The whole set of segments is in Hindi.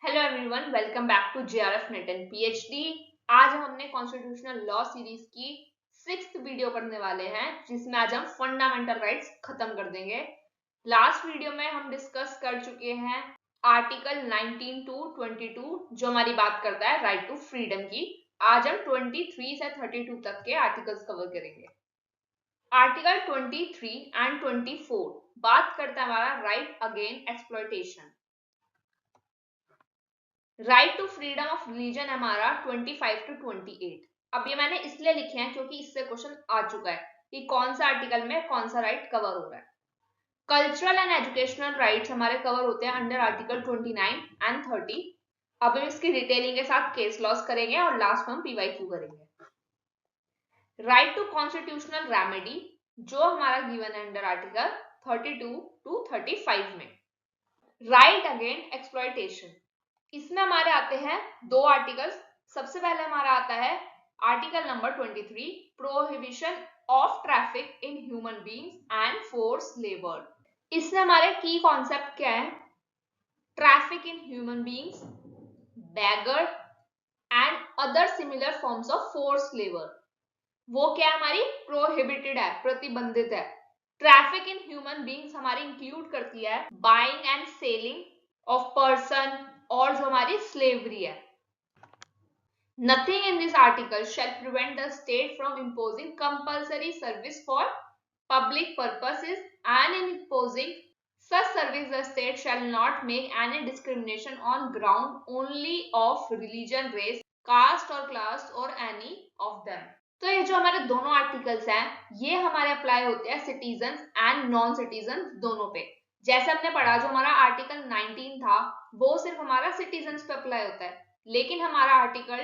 Hello everyone, welcome back to JRF NET and PhD. आज हमने कॉन्स्टिट्यूशनल लॉ सीरीज की 6th वीडियो पढ़ने वाले हैं, जिसमें आज हम फंडामेंटल राइट्स खत्म कर देंगे। लास्ट वीडियो में हम डिस्कस कर चुके हैं आर्टिकल 19 टू 22, जो हमारी बात करता है राइट टू फ्रीडम की। आज हम 23 से 32 तक के आर्टिकल्स कवर करेंगे। आर्टिकल 23 एंड 24 बात करता है हमारा right against exploitation. Right to freedom of religion हमारा 25 टू 28। अब ये मैंने इसलिए लिखे हैं क्योंकि इससे क्वेश्चन आ चुका है कि कौन सा आर्टिकल में कौन सा राइट कवर हो रहा है। कल्चरल एंड एजुकेशनल राइट्स हमारे कवर होते हैं अंडर आर्टिकल 29 एंड 30। अब हम इसकी डिटेलिंग के साथ केस लॉस करेंगे और लास्ट में हम पीवाईक्यू करेंगे। राइट टू कॉन्स्टिट्यूशनल रेमेडी जो हमारा गिवन है अंडर आर्टिकल 32 टू 35 में। राइट अगेन एक्सप्लॉयटेशन, इसमें हमारे आते हैं दो आर्टिकल्स। सबसे पहले हमारा आता है article number 23, prohibition of traffic in human beings and force labour. इसमें हमारे की कॉन्सेप्ट क्या है? Traffic in human beings, bagger and other similar forms of force labour. वो क्या हमारी प्रोहिबिटेड है, प्रतिबंधित है। ट्रैफिक इन ह्यूमन बीइंग्स हमारी इंक्लूड करती है buying and selling of person, और जो हमारी स्लेवरी है। Nothing in this article shall prevent the state from imposing compulsory service for public purposes, and in imposing such service the state shall not make any discrimination on ground only of religion, race, caste or class or any of them। तो ये जो हमारे दोनों आर्टिकल्स हैं ये हमारे अप्लाई होते हैं सिटीजन एंड नॉन सिटीजन दोनों पे। जैसे हमने पढ़ा जो हमारा आर्टिकल 19 था वो सिर्फ हमारा सिटीजन्स पे अप्लाई होता है, लेकिन हमारा आर्टिकल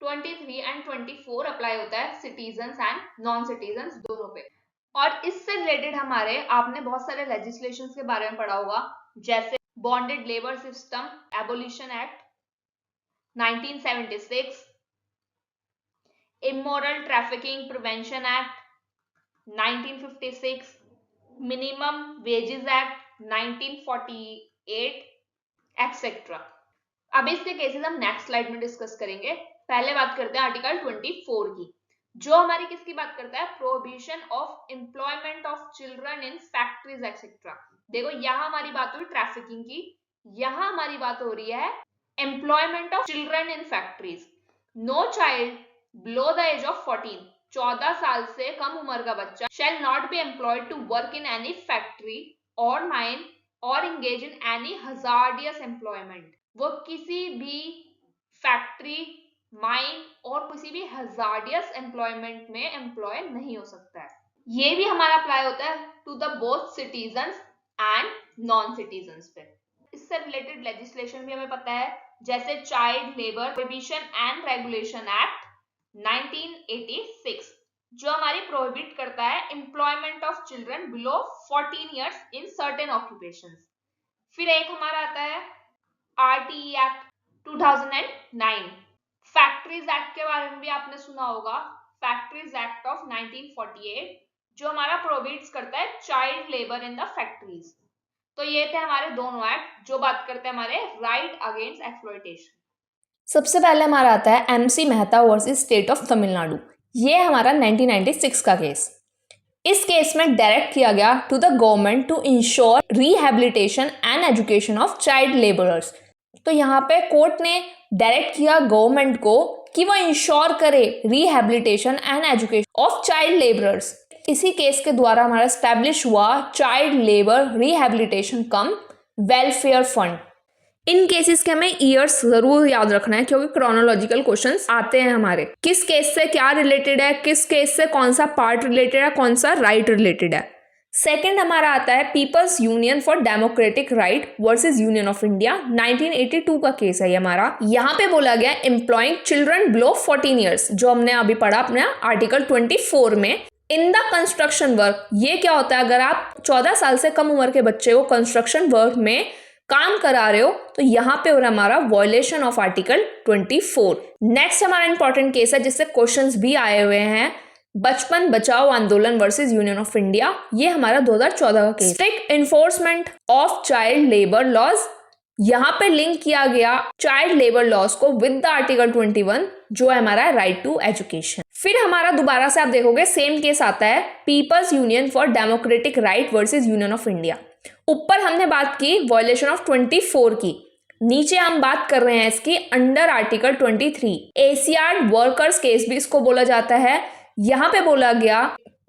23 एंड 24 अप्लाई होता है सिटीजन्स एंड नॉन सिटीजन्स दोनों पे। और इससे रिलेटेड हमारे आपने बहुत सारे लेजिस्लेशंस के बारे में पढ़ा होगा, जैसे bonded labour system abolition act 1976, immoral trafficking prevention act 1956, minimum wages act 1948 etcetera. अब इसके केसेस हम नेक्स्ट स्लाइड में डिस्कस करेंगे। पहले बात करते हैं आर्टिकल 24 की, जो हमारी किसकी बात करता है? Prohibition of employment of children in factories etcetera. देखो यहाँ हमारी बात हुई ट्रैफिकिंग की, यहाँ हमारी बात हो रही है employment of children in factories. No child below the age of 14, 14 साल से कम उम्र का बच्चा shall not be employed to work in any factory or mine or engage in any hazardous employment। वो किसी भी फैक्ट्री, माइन और किसी भी हजार्डियस एम्प्लॉयमेंट में एम्प्लॉय नहीं हो सकता है। ये भी हमारा अप्लाई होता है to the both citizens and non citizens पे। इससे रिलेटेड लेजिस्लेशन भी हमें पता है, जैसे child labour prohibition and regulation act 1986, जो हमारी प्रोहिबिट करता है employment of children below 14 years in certain occupations. फिर एक हमारा आता है आरटीई एक्ट 2009। फैक्ट्रीज एक्ट के बारे में भी आपने सुना होगा, फैक्ट्रीज एक्ट ऑफ 1948, जो हमारा प्रोहिबिट्स करता है child labour in the factories. तो ये थे हमारे दोनों एक्ट जो बात करते हैं हमारे राइट अगेंस्ट एक्सप्लॉयटेशन। सबसे पहले हमारा आता है MC Mehta versus state of Tamil Nadu. ये हमारा 1996 का केस। इस केस में डायरेक्ट किया गया to the government to ensure rehabilitation and education of child labourers. तो यहाँ पे कोर्ट ने डायरेक्ट किया गवर्नमेंट को कि वो इंश्योर करे rehabilitation and education of child labourers. इसी केस के द्वारा हमारा एस्टैब्लिश हुआ चाइल्ड लेबर रिहैबिलिटेशन कम वेलफेयर फंड। इन केसेस के हमें ईयर्स जरूर याद रखना है, क्योंकि क्रोनोलॉजिकल क्वेश्चंस आते हैं हमारे, किस केस से क्या रिलेटेड है, किस केस से कौन सा पार्ट रिलेटेड है, कौन सा राइट रिलेटेड है। सेकंड हमारा आता है people's union for democratic right versus union of India 1982 का केस है ये हमारा। यहाँ पे बोला गया एम्प्लॉइंग चिल्ड्रन बिलो 14 ईयर्स, जो हमने अभी पढ़ा अपने आर्टिकल 24 में। इन द कंस्ट्रक्शन वर्क, ये क्या होता है? अगर आप 14 साल से कम उम्र के बच्चे को कंस्ट्रक्शन वर्क में काम करा रहे हो तो यहाँ पे हो रहा हमारा वॉयलेशन ऑफ आर्टिकल 24। नेक्स्ट हमारा इंपॉर्टेंट केस है जिससे क्वेश्चंस भी आए हुए हैं, बचपन बचाओ आंदोलन वर्सेस यूनियन ऑफ इंडिया। ये हमारा 2014 का केस। Strict enforcement of child labour laws यहाँ पे लिंक किया गया चाइल्ड लेबर लॉस को विद द आर्टिकल 21 जो है हमारा राइट टू एजुकेशन। फिर हमारा दोबारा से आप देखोगे सेम केस आता है people's union for democratic right versus union of India. ऊपर हमने बात की वॉयलेशन ऑफ 24 की, नीचे हम बात कर रहे हैं इसकी under article 23 Asiad workers case भी इसको बोला जाता है। यहाँ पे बोला गया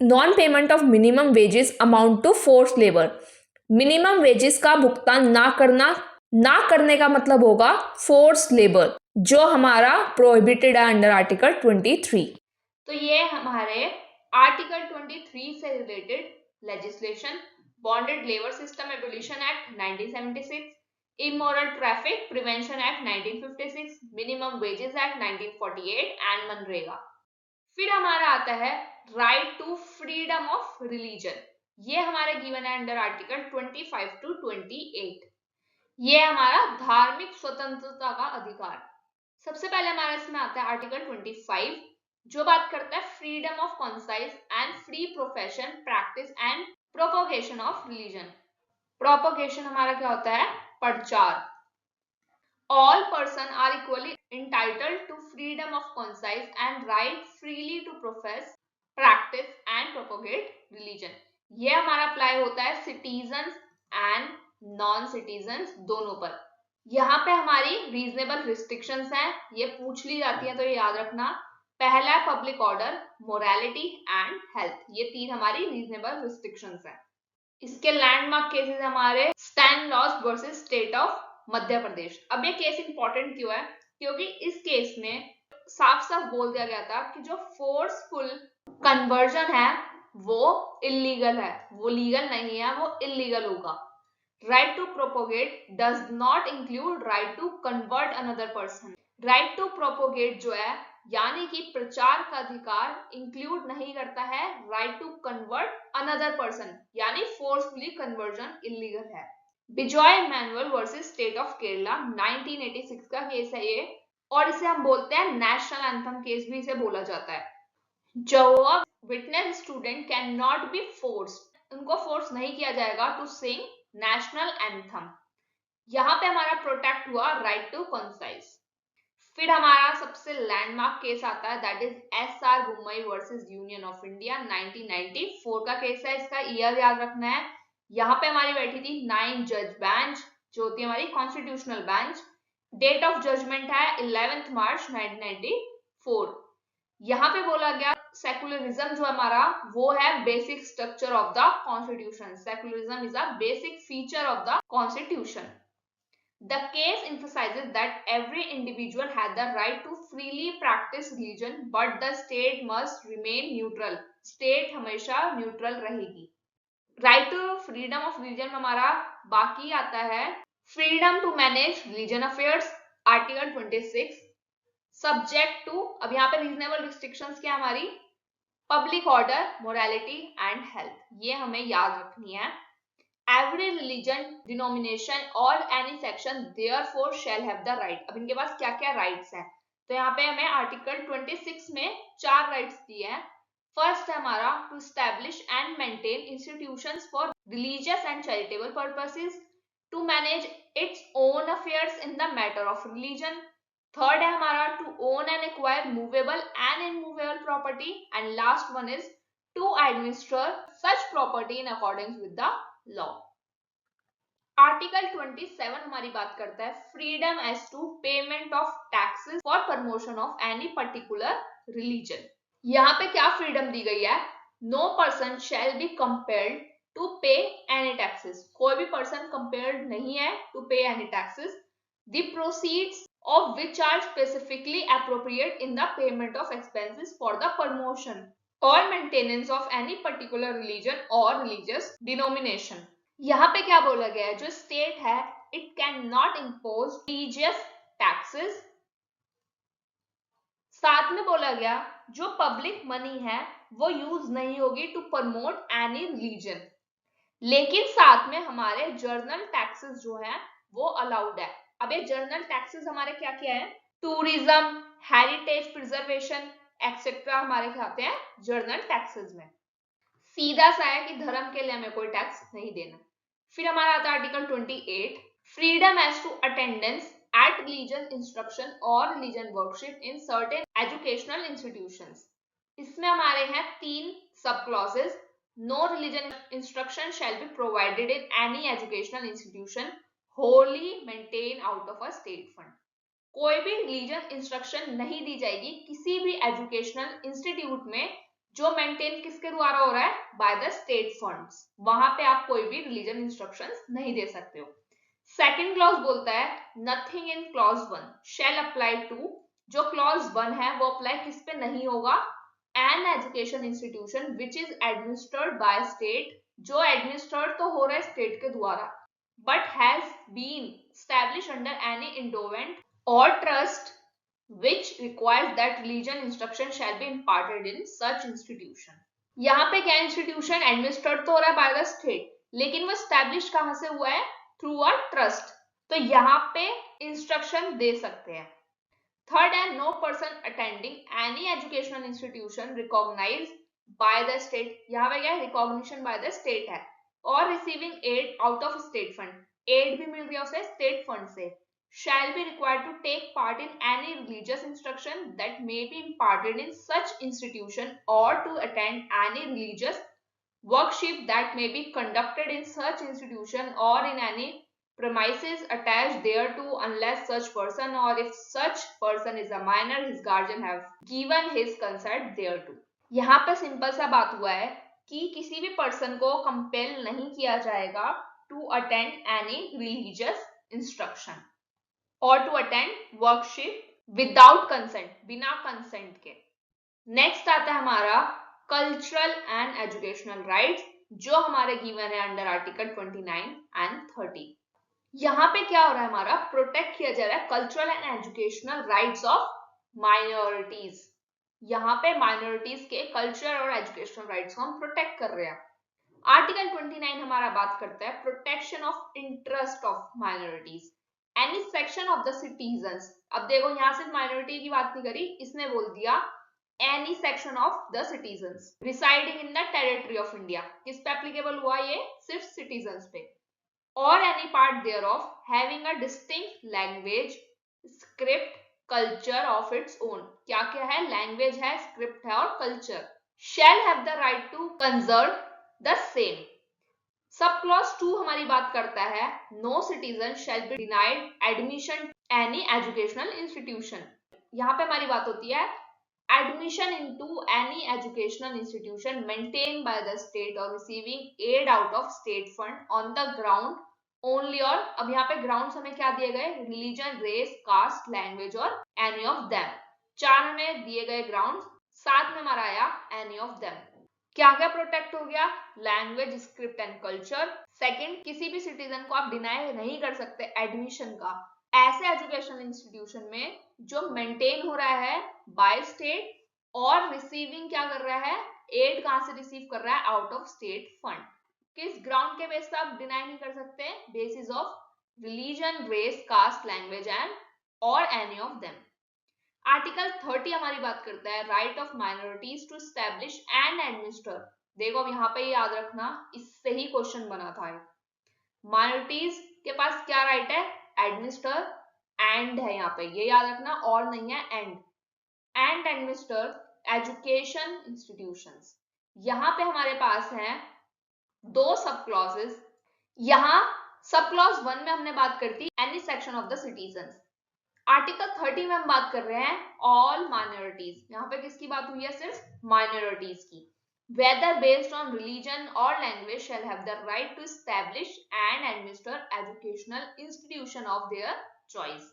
non payment of minimum wages amount to force labour. Minimum wages का भुगतान ना करने का मतलब होगा फोर्स लेबर जो हमारा प्रोहिबिटेड है अंडर आर्टिकल 23। तो ये हमारे आर्टिकल 23 से related legislation, bonded labour system abolition act 1976, immoral traffic prevention act 1956, minimum wages act 1948 and MNREGA. फिर हमारा आता है right to freedom of religion, ये हमारे गिवन है अंडर आर्टिकल 25 टू 28। ये हमारा धार्मिक स्वतंत्रता का अधिकार। सबसे पहले हमारा इसमें आता है आर्टिकल 25 जो बात करता है freedom of concise and free profession practice and propagation of religion. Propagation हमारा क्या होता है? प्रचार। All persons are equally entitled to freedom of conscience and right freely to profess, practice and propagate religion। ये हमारा अप्लाई होता है सिटीजन्स एंड नॉन सिटीजन्स दोनों पर। यहाँ पे हमारी रीजनेबल रिस्ट्रिक्शंस हैं, ये पूछ ली जाती है तो ये याद रखना। पहला है public order, morality and health, ये तीन हमारी रीजनेबल रिस्ट्रिक्शंस हैं। इसके लैंडमार्क केसेस हमारे स्टैनलॉस versus state of Madhya Pradesh. अब ये केस इंपॉर्टेंट क्यों है? क्योंकि इस केस में साफ साफ बोल दिया गया था कि जो फोर्सफुल कन्वर्जन है वो इलीगल है, वो लीगल नहीं है, वो इलीगल होगा। Right to propagate does not include right to convert another person. Right to propagate जो है यानी कि प्रचार का अधिकार इंक्लूड नहीं करता है right to convert another person, यानी फोर्सफुली कन्वर्जन इलीगल है। Bijoe Emmanuel versus state of Kerala 1986 का केस है ये, और इसे हम बोलते हैं नेशनल एंथम केस भी इसे बोला जाता है। जो witness student can not be forced, उनको फोर्स नहीं किया जाएगा टू सिंग नेशनल एंथम। यहाँ पे हमारा प्रोटेक्ट हुआ राइट टू कॉन्साइज। फिर हमारा सबसे लैंडमार्क केस आता है that is S R Bommai versus union of India 1994 का केस है। इसका ईयर याद रखना है। यहाँ पे हमारी बैठी थी 9 जज बेंच जो होती है हमारी constitutional bench. Date of judgement है 11 मार्च 1994। यहाँ पे बोला गया सेकुलरिज्म जो हमारा वो है basic structure of the constitution. Secularism is a basic feature of the constitution. The case emphasizes that every individual has the right to freely practice religion, but the state must remain neutral. State हमेशा neutral रहेगी। Right to freedom of religion में हमारा बाकी आता है freedom to manage religion affairs, Article 26, subject to, अब यहाँ पे reasonable restrictions क्या हमारी? Public order, morality and health, ये हमें याद रखनी है। Every religion, denomination or any section therefore shall have the right। अब इनके पास क्या क्या राइट्स हैं? तो यहाँ पे हमें आर्टिकल 26 में 4 राइट्स दिए हैं। फर्स्ट है हमारा to establish and maintain institutions for religious and charitable purposes, to manage its own affairs in the matter of religion. Third है हमारा to own and acquire movable and immovable property, and last one is to administer such property in according with the law. Article 27 हमारी बात करता है freedom as to payment of taxes for promotion of any particular religion. यहाँ पे क्या फ्रीडम दी गई है? No person shall be compelled to pay any taxes. कोई भी पर्सन कंपेल्ड नहीं है to pay any taxes. The proceeds of which are specifically appropriate in the payment of expenses for the promotion or maintenance of any particular religion or religious denomination। यहाँ पे क्या बोला गया है? जो स्टेट है it cannot impose religious taxes। साथ में बोला गया जो पब्लिक मनी है वो यूज नहीं होगी टू प्रमोट एनी रिलीजन, लेकिन साथ में हमारे जर्नल टैक्सेस जो है वो अलाउड है। अब ये जर्नल टैक्सेस हमारे क्या क्या है? टूरिज्म, हेरिटेज प्रिजर्वेशन एक्सेट्रा हमारे क्या आते हैं जर्नल टैक्सेस में। सीधा सा है कि धर्म के लिए हमें कोई टैक्स नहीं देना। फिर हमारा आता है article 28 freedom as to attendance at religion instruction or religion worship in certain educational institutions. इसमें हमारे हैं 3 सब clauses. No religion instruction shall be provided in any educational institution wholly maintained out of a state fund. कोई भी रिलीजन इंस्ट्रक्शन नहीं दी जाएगी किसी भी एजुकेशनल इंस्टीट्यूट में जो मेंटेन किसके द्वारा हो रहा है, बाय द स्टेट फंड्स. वहां पे आप कोई भी रिलीजन इंस्ट्रक्शंस नहीं दे सकते हो. सेकंड क्लॉज बोलता है nothing in clause 1 shall apply to. जो क्लॉज 1 है वो अप्लाई किस पे नहीं होगा, an education institution which is administered by state, जो एडमिनिस्टर्ड तो हो रहा है स्टेट के द्वारा, but has been established under any endowment or trust which requires that religion instruction shall be imparted in such institution. यहाँ पे क्या इंस्टीट्यूशन एडमिनिस्टर्ड तो हो रहा है बाय द स्टेट, लेकिन वो स्टैब्लिश कहां से हुआ है, थ्रू अ ट्रस्ट, तो यहाँ पे इंस्ट्रक्शन दे सकते हैं. थर्ड है no person attending any educational institution recognised by the state. यहाँ पे क्या है, रिकॉग्निशन बाय द स्टेट है, और receiving aid out of state fund, aid भी मिल रही है उसे स्टेट फंड से, shall be required to take part in any religious instruction that may be imparted in such institution or to attend any religious worship that may be conducted in such institution or in any premises attached thereto unless such person or if such person is a minor his guardian have given his consent thereto. यहाँ पे सिंपल सा बात हुआ है कि किसी भी पर्सन को कंपेल नहीं किया जाएगा to attend any religious instruction और to attend worship without consent, बिना कंसेंट के. नेक्स्ट आता है हमारा कल्चरल एंड एजुकेशनल राइट्स, जो हमारे गिवन है अंडर आर्टिकल 29 एंड 30. यहाँ पे क्या हो रहा है, हमारा प्रोटेक्ट किया जा रहा है cultural and educational rights of minorities. यहाँ पे माइनॉरिटीज के कल्चर और एजुकेशनल राइट्स को हम प्रोटेक्ट कर रहे हैं. आर्टिकल 29 हमारा बात करता है protection of interest of minorities any section of the citizens. अब देखो यहाँ से माइनॉरिटी की बात नहीं करी, इसने बोल दिया any section of the citizens residing in the territory of India. किस पे एप्लीकेबल हुआ, ये सिर्फ सिटीजन्स पे. और any part thereof having a distinct language script culture of its own. क्या क्या है, लैंग्वेज है, स्क्रिप्ट है और culture. Shall have the right to conserve the same. Sub clause 2 हमारी बात करता है no citizen shall be denied admission any educational institution. यहाँ पे हमारी बात होती है admission into any educational institution maintain by the state और receiving aid out of state fund on the ground only. और अब यहाँ पे ग्राउंड हमें क्या दिए गए, रिलीजन रेस कास्ट लैंग्वेज और एनी ऑफ देम. 4 हमें दिए गए ग्राउंड, 7 में हमारा आया एनी ऑफ देम. क्या क्या प्रोटेक्ट हो गया, language script and culture. Second, किसी भी सिटीजन को आप डिनाई नहीं कर सकते एडमिशन का ऐसे एजुकेशनल इंस्टीट्यूशन में जो मेंटेन हो रहा है बाय स्टेट और रिसीविंग क्या कर रहा है, एड कहां से रिसीव कर रहा है, आउट ऑफ स्टेट फंड. किस ग्राउंड के बेस पे आप डिनाई नहीं कर सकते, basis of religion race caste language and और एनी ऑफ देम. आर्टिकल 30 हमारी बात करता है right of minorities to establish and administer. देखो अब यहाँ पे याद रखना, इससे ही क्वेश्चन बना था. माइनॉरिटीज के पास क्या राइट है, एडमिनिस्टर एंड है यहाँ पे, ये याद रखना, और नहीं है एंड एडमिनिस्टर एजुकेशन इंस्टीट्यूशंस. यहाँ पे हमारे पास है 2 सब क्लॉजेस. यहाँ सब क्लॉज 1 में हमने बात करती any section of the citizens. Article 30 में हम बात कर रहे हैं ऑल माइनॉरिटीज. यहाँ पे किसकी बात हुई है, सिर्फ माइनॉरिटीज की. whether based on religion or language shall have the right to establish and administer educational institution of their choice.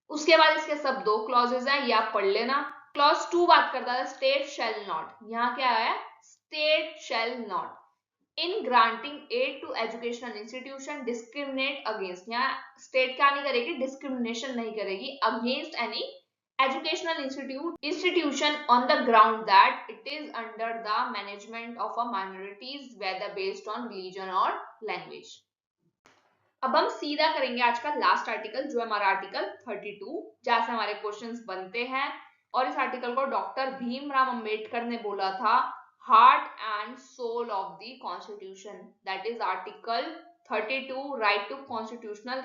उसके बाद इसके सब 2 क्लॉजेज हैं, ये आप पढ़ लेना. क्लॉज 2 बात करता है स्टेट शैल नॉट. यहाँ क्या है, state shall not in granting aid to educational institution discriminate against. यहाँ स्टेट क्या नहीं करेगी, डिस्क्रिमिनेशन नहीं करेगी against any educational institution on the ground that it is under the management of a minorities whether based on religion or language. अब हम सीधा करेंगे आज का लास्ट आर्टिकल, जो हमारा आर्टिकल 32, जहां से हमारे क्वेश्चंस बनते हैं. और इस आर्टिकल को डॉक्टर भीमराव अंबेडकर ने बोला था heart and soul of the constitution, that is article 32 right to constitutional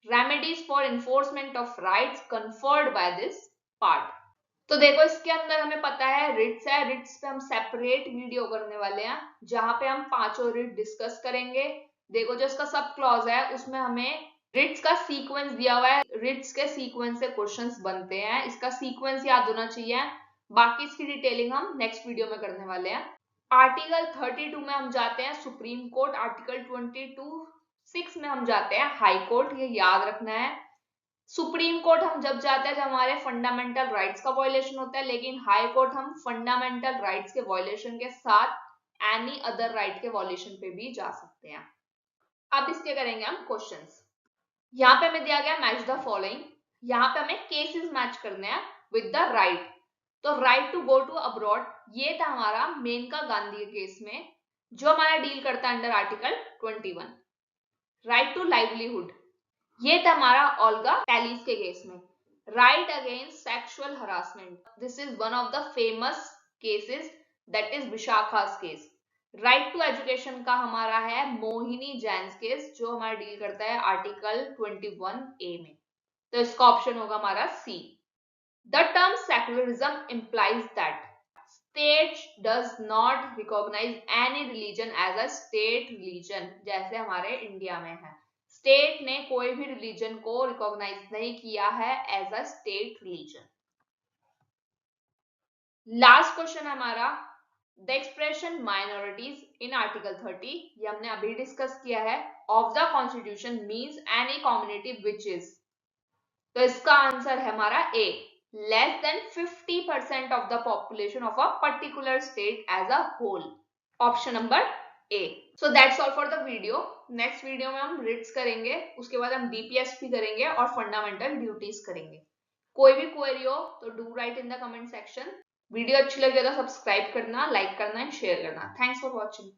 remedies for enforcement of rights conferred by this part. तो देखो इसके अंदर हमें पता है रिट्स है, रिट्स पे हम सेपरेट वीडियो करने वाले हैं जहां पे हम पांचों रिट डिस्कस करेंगे। देखो जो इसका सब क्लॉज है उसमें हमें रिट्स का सीक्वेंस दिया हुआ है, रिट्स के सीक्वेंस से क्वेश्चंस बनते हैं, इसका सीक्वेंस याद होना चाहिए। बाकी इसकी डिटेलिंग हम नेक्स्ट वीडियो में करने वाले हैं। आर्टिकल 32 में हम जाते हैं सुप्रीम कोर्ट, आर्टिकल 22(6) में हम जाते हैं हाई कोर्ट, ये याद रखना है। सुप्रीम कोर्ट हम जब जाते हैं जब हमारे फंडामेंटल राइट्स का वायलेशन होता है, लेकिन हाई कोर्ट हम फंडामेंटल राइट्स के वायलेशन के साथ एनी अदर राइट के वायलेशन पे भी जा सकते हैं। अब इसके करेंगे हम क्वेश्चंस। यहाँ पे हमें दिया गया मैच द फॉलोइंग, यहाँ पे हमें केसेस मैच करने हैं विद द राइट। तो right to go to abroad ये था हमारा मेनका गांधी केस में जो हमारा डील करता है under article 21। Right to livelihood ये था हमारा ओल्गा टैलिस के केस में। Right against sexual harassment, this is one of the famous cases, that is Vishakha's case. Right to education का हमारा है मोहिनी जैन केस जो हमारा डील करता है आर्टिकल 21A में, तो इसका ऑप्शन होगा हमारा C. The term secularism implies that state does not recognize any religion as a state religion, जैसे हमारे इंडिया में है, स्टेट ने कोई भी रिलीजन को रिकॉग्नाइज नहीं किया है as a state religion. Last question हमारा the expression minorities in article 30, ये हमने अभी डिस्कस किया है, of the constitution means any community which is, तो इसका आंसर है हमारा A, less than 50% of the population of a particular state as a whole, option number A. So that's all for the video. Next video में हम रिट्स करेंगे, उसके बाद हम डीपीएस भी करेंगे और फंडामेंटल ड्यूटीज करेंगे। कोई भी क्वेरी हो तो do right in the comment section. Video अच्छी लगे तो सब्सक्राइब करना, लाइक करना एंड शेयर करना। Thanks for watching.